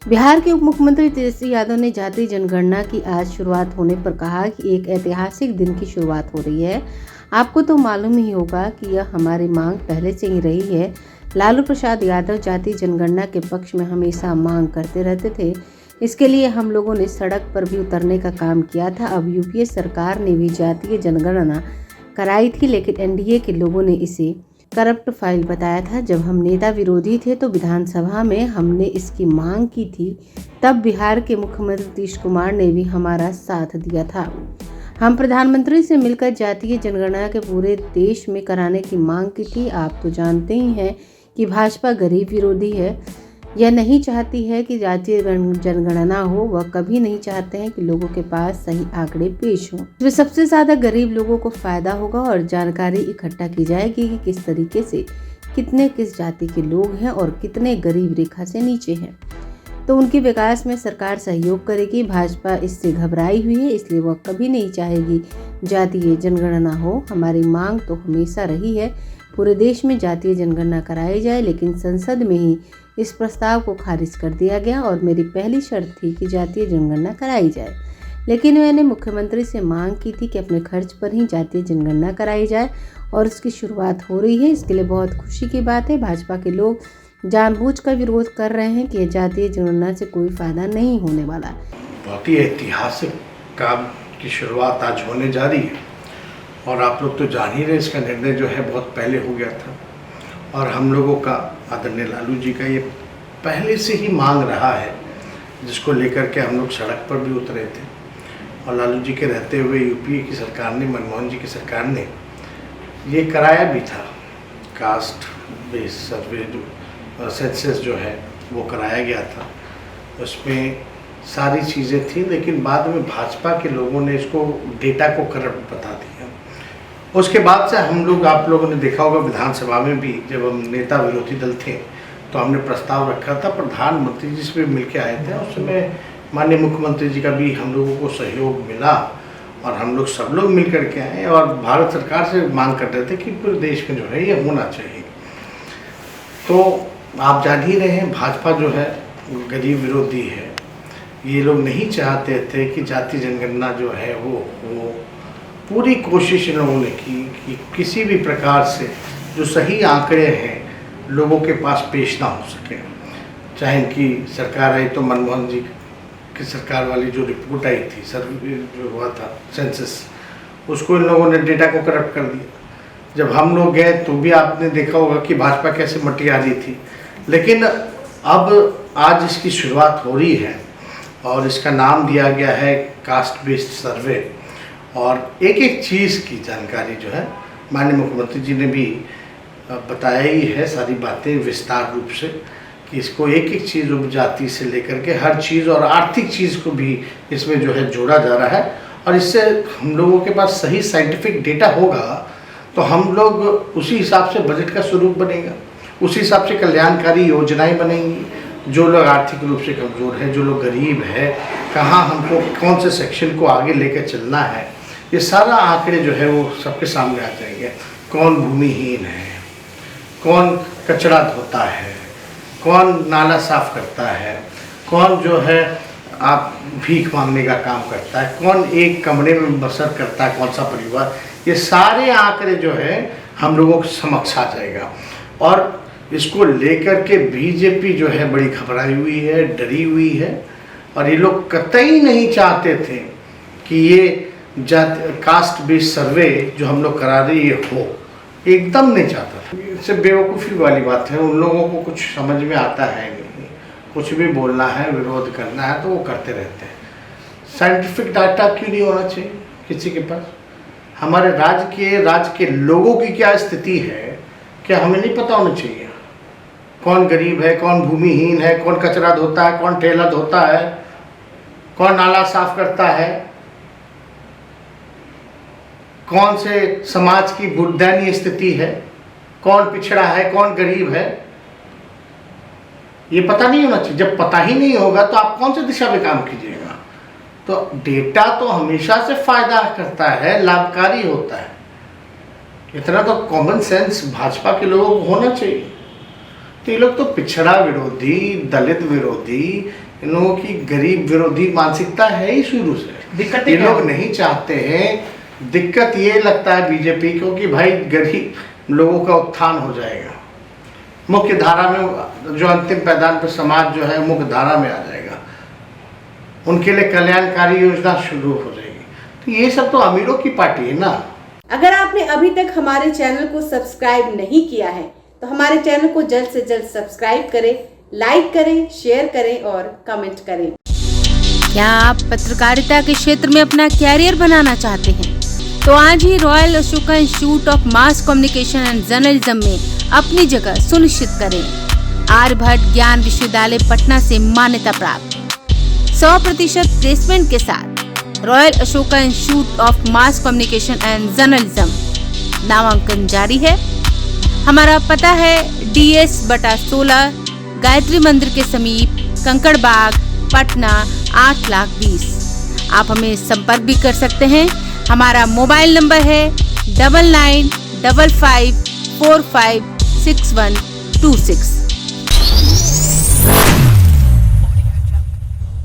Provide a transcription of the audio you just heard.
बिहार के उप मुख्यमंत्री तेजस्वी यादव ने जातीय जनगणना की आज शुरुआत होने पर कहा कि एक ऐतिहासिक दिन की शुरुआत हो रही है। आपको तो मालूम ही होगा कि यह हमारी मांग पहले से ही रही है। लालू प्रसाद यादव जातीय जनगणना के पक्ष में हमेशा मांग करते रहते थे। इसके लिए हम लोगों ने सड़क पर भी उतरने का काम किया था। अब यूपीए सरकार ने भी जातीय जनगणना कराई थी, लेकिन एनडीए के लोगों ने इसे करप्ट फाइल बताया था। जब हम नेता विरोधी थे तो विधानसभा में हमने इसकी मांग की थी। तब बिहार के मुख्यमंत्री नीतीश कुमार ने भी हमारा साथ दिया था। हम प्रधानमंत्री से मिलकर जातीय जनगणना के पूरे देश में कराने की मांग की थी। आप तो जानते ही हैं कि भाजपा गरीब विरोधी है। यह नहीं चाहती है कि जातीय जनगणना हो। वह कभी नहीं चाहते हैं कि लोगों के पास सही आंकड़े पेश हों। इसमें सबसे ज़्यादा गरीब लोगों को फायदा होगा और जानकारी इकट्ठा की जाएगी कि किस तरीके से कितने किस जाति के लोग हैं और कितने गरीब रेखा से नीचे हैं। तो उनके विकास में सरकार सहयोग करेगी। भाजपा इससे घबराई हुई है, इसलिए वह कभी नहीं चाहेगी जातीय जनगणना हो। हमारी मांग तो हमेशा रही है पूरे देश में जातीय जनगणना कराई जाए, लेकिन संसद में ही इस प्रस्ताव को खारिज कर दिया गया और मेरी पहली शर्त थी कि जातीय जनगणना कराई जाए। लेकिन मैंने मुख्यमंत्री से मांग की थी कि अपने खर्च पर ही जातीय जनगणना कराई जाए और इसकी शुरुआत हो रही है। इसके लिए बहुत खुशी की बात है। भाजपा के लोग जानबूझकर विरोध कर रहे हैं कि जातीय जनगणना से कोई फायदा नहीं होने वाला। बहुत ही ऐतिहासिक काम की शुरुआत आज होने जा रही है और आप लोग तो जान ही रहे, इसका निर्णय जो है बहुत पहले हो गया था और हम लोगों का आदरणीय लालू जी का ये पहले से ही मांग रहा है, जिसको लेकर के हम लोग सड़क पर भी उतरे थे। और लालू जी के रहते हुए यूपीए की सरकार ने, मनमोहन जी की सरकार ने ये कराया भी था। कास्ट बेस सर्वे जो सेंसस जो है वो कराया गया था, उसमें सारी चीज़ें थी, लेकिन बाद में भाजपा के लोगों ने इसको डेटा को करप्ट बता दिया। उसके बाद से हम लोग, आप लोगों ने देखा होगा विधानसभा में भी जब हम नेता विरोधी दल थे तो हमने प्रस्ताव रखा था, प्रधानमंत्री जी से भी मिलके आए थे। उस समय माननीय मुख्यमंत्री जी का भी हम लोगों को सहयोग मिला और हम लोग सब लोग मिल कर के आए और भारत सरकार से मांग कर रहे थे कि पूरे देश में जो है ये होना चाहिए। तो आप जान ही रहे हैं, भाजपा जो है गरीब विरोधी है। ये लोग नहीं चाहते थे कि जातीय जनगणना जो है वो पूरी कोशिश इन लोगों ने की कि किसी भी प्रकार से जो सही आंकड़े हैं लोगों के पास पेश ना हो सके। चाहे इनकी सरकार आई तो मनमोहन जी की सरकार वाली जो रिपोर्ट आई थी, सर्वे जो हुआ था सेंसस, उसको इन लोगों ने डेटा को करप्ट कर दिया। जब हम लोग गए तो भी आपने देखा होगा कि भाजपा कैसे मटी आ रही थी। लेकिन अब आज इसकी शुरुआत हो रही है और इसका नाम दिया गया है कास्ट बेस्ड सर्वे और एक एक चीज़ की जानकारी जो है माननीय मुख्यमंत्री जी ने भी बताया ही है, सारी बातें विस्तार रूप से, कि इसको एक एक चीज़ उपजाति से लेकर के हर चीज़ और आर्थिक चीज़ को भी इसमें जो है जोड़ा जा रहा है। और इससे हम लोगों के पास सही साइंटिफिक डेटा होगा तो हम लोग उसी हिसाब से बजट का स्वरूप बनेगा, उसी हिसाब से कल्याणकारी योजनाएं बनेंगी। जो लोग आर्थिक रूप से कमज़ोर है, जो लोग गरीब है, कहाँ हमको कौन से सेक्शन को आगे लेकर चलना है, ये सारा आंकड़े जो है वो सबके सामने आ जाएंगे। कौन भूमिहीन है, कौन कचरा धोता है, कौन नाला साफ करता है, कौन जो है आप भीख मांगने का काम करता है, कौन एक कमरे में बसर करता है, कौन सा परिवार, ये सारे आंकड़े जो है हम लोगों के समक्ष आ जाएगा। और इसको लेकर के बीजेपी जो है बड़ी घबराई हुई है, डरी हुई है और ये लोग कतई नहीं चाहते थे कि ये कास्ट बेस्ड सर्वे जो हम लोग करा रहे ये हो, एकदम नहीं चाहता था। इससे बेवकूफ़ी वाली बात है, उन लोगों को कुछ समझ में आता है नहीं, कुछ भी बोलना है, विरोध करना है तो वो करते रहते हैं। साइंटिफिक डाटा क्यों नहीं होना चाहिए किसी के पास? हमारे राज्य के लोगों की क्या स्थिति है, क्या हमें नहीं पता होना चाहिए? कौन गरीब है, कौन भूमिहीन है, कौन कचरा धोता है, कौन ठेला धोता है, कौन नाला साफ करता है, कौन से समाज की दयनीय स्थिति है, कौन पिछड़ा है, कौन गरीब है, ये पता नहीं होना चाहिए। जब पता ही नहीं होगा तो आप कौन सी दिशा में काम कीजिएगा? तो डेटा तो हमेशा से फायदा करता है, लाभकारी होता है। इतना तो कॉमन सेंस भाजपा के लोगों को होना चाहिए। तो ये लोग तो पिछड़ा विरोधी, दलित विरोधी, इन लोगों की गरीब विरोधी मानसिकता है ही शुरू से। दिक्कत ये लोग नहीं चाहते हैं। दिक्कत ये लगता है बीजेपी को कि भाई गरीब लोगों का उत्थान हो जाएगा, मुख्य धारा में जो अंतिम पैदान पर समाज जो है मुख्य धारा में आ जाएगा, उनके लिए कल्याणकारी योजना शुरू हो जाएगी। तो ये सब तो अमीरों की पार्टी है ना। अगर आपने अभी तक हमारे चैनल को सब्सक्राइब नहीं किया है तो हमारे चैनल को जल्द से जल्द सब्सक्राइब करें, लाइक करें, शेयर करें और कमेंट करें। क्या आप पत्रकारिता के क्षेत्र में अपना कैरियर बनाना चाहते हैं? तो आज ही royal Ashoka institute of mass communication and journalism में अपनी जगह सुनिश्चित करें। आर्यभट्ट ज्ञान विश्वविद्यालय पटना से मान्यता प्राप्त 100% प्लेसमेंट के साथ royal Ashoka institute of mass communication and journalism नामांकन जारी है। हमारा पता है DS/16 गायत्री मंदिर के समीप, कंकड़ बाग, पटना 8,20,000। आप हमें संपर्क भी कर सकते हैं। हमारा मोबाइल नंबर है 9955456126।